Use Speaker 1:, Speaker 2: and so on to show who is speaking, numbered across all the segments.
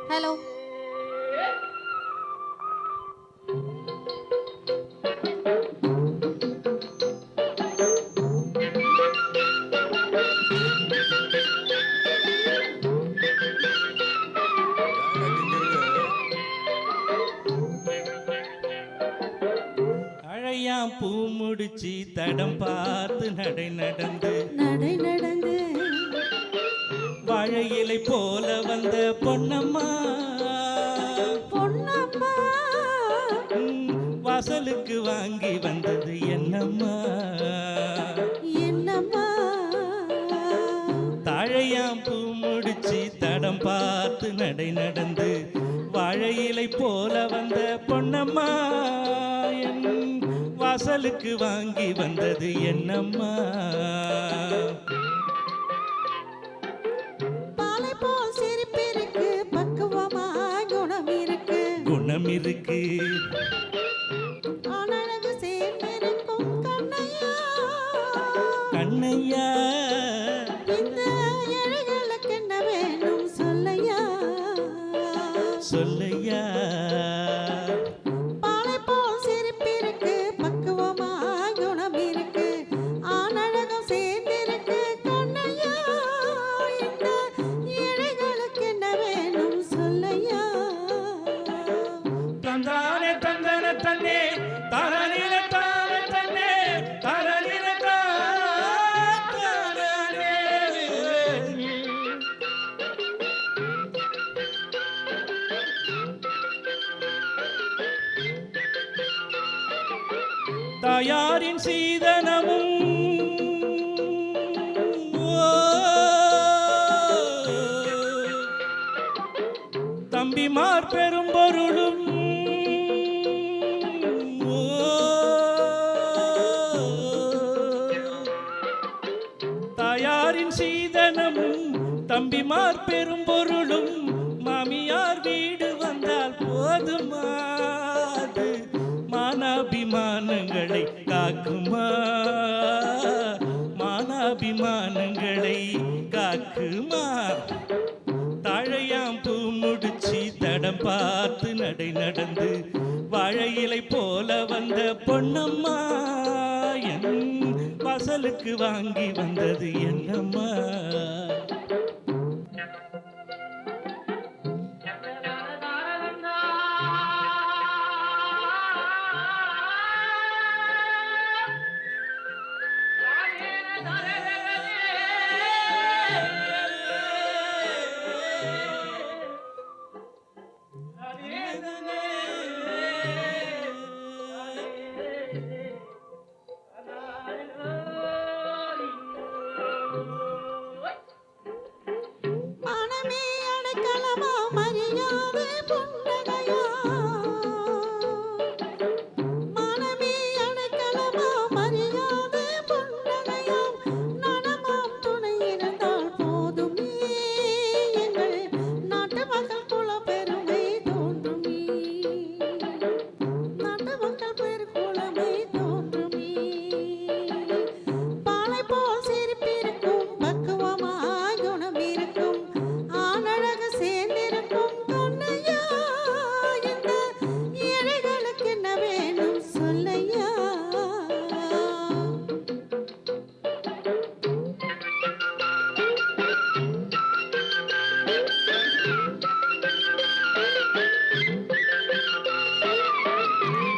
Speaker 1: Hello.
Speaker 2: அழையாம் பூ முடிச்சு தடம் பார்த்து நடந்து வாழை இலை போல வந்த பொன்னம்மா வாசலுக்கு வாங்கி வந்தது என்னம்மா தாழையாம் பூ முடிச்சு தடம் பார்த்து நடந்து வாழை இலை போல வந்த பொன்னம்மா என் வாசலுக்கு வாங்கி வந்தது என்னம்மா குணம் இருக்கு கண்ணையா சொல்லையா தந்தானே தந்தன தன்னே தரனில தான தன்னே தரனில தானே தாயாரின் சீதனமும் தம்பிமார் பெரும் பொருளும் தாயாரின் சீதனமும் தம்பிமார் பெரும் பொருளும் மாமியார் வீடு வந்தால் போதுமாது மானாபிமானங்களை காக்குமா மானாபிமானங்களை காக்குமா தாழையாம் பூ முடிச்சு தடம் பார்த்து நடந்து வாழை இலை போல வந்த பொன்னம்மா என் வாசலுக்கு வாங்கி வந்தது என்னம்மா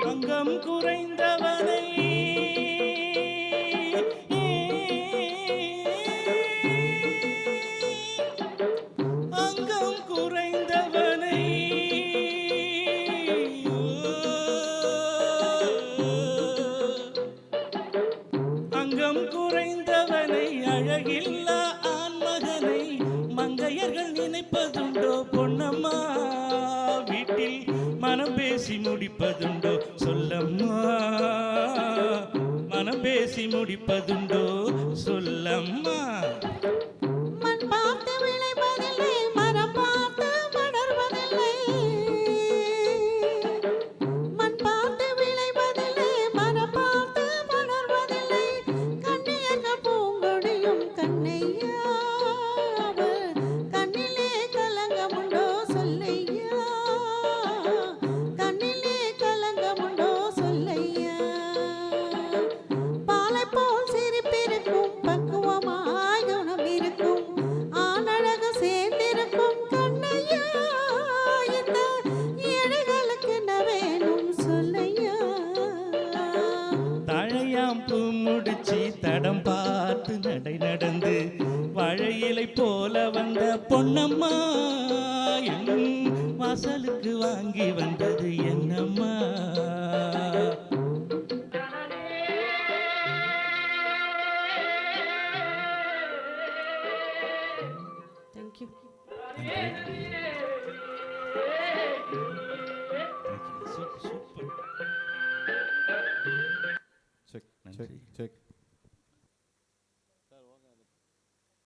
Speaker 2: அங்கம் குறைந்தவனை அங்கம் குறைந்தவனை அங்கம் குறைந்தவனை அழகில்லா ஆண்மகனை மங்கையர்கள் நினைப்பதுண்டோ பொன்னம்மா வீட்டில் மனம் பேசி முடிப்பதுண்டோ சொல்லம்மா மனம் பேசி முடிப்பதுண்டோ சொல்லம்மா
Speaker 3: கண்ணையா அவர் கண்ணிலே கலங்கமுண்டோ சொல்லையா
Speaker 2: நடை நடந்து வாழை இலை போல வந்த பொன்னம்மா என் வாசலுக்கு வாங்கி வந்தது என்னம்மா.
Speaker 1: தேங்க்யூ.
Speaker 2: சூப்பர்.
Speaker 3: செக்
Speaker 2: நன்றி.
Speaker 3: Check check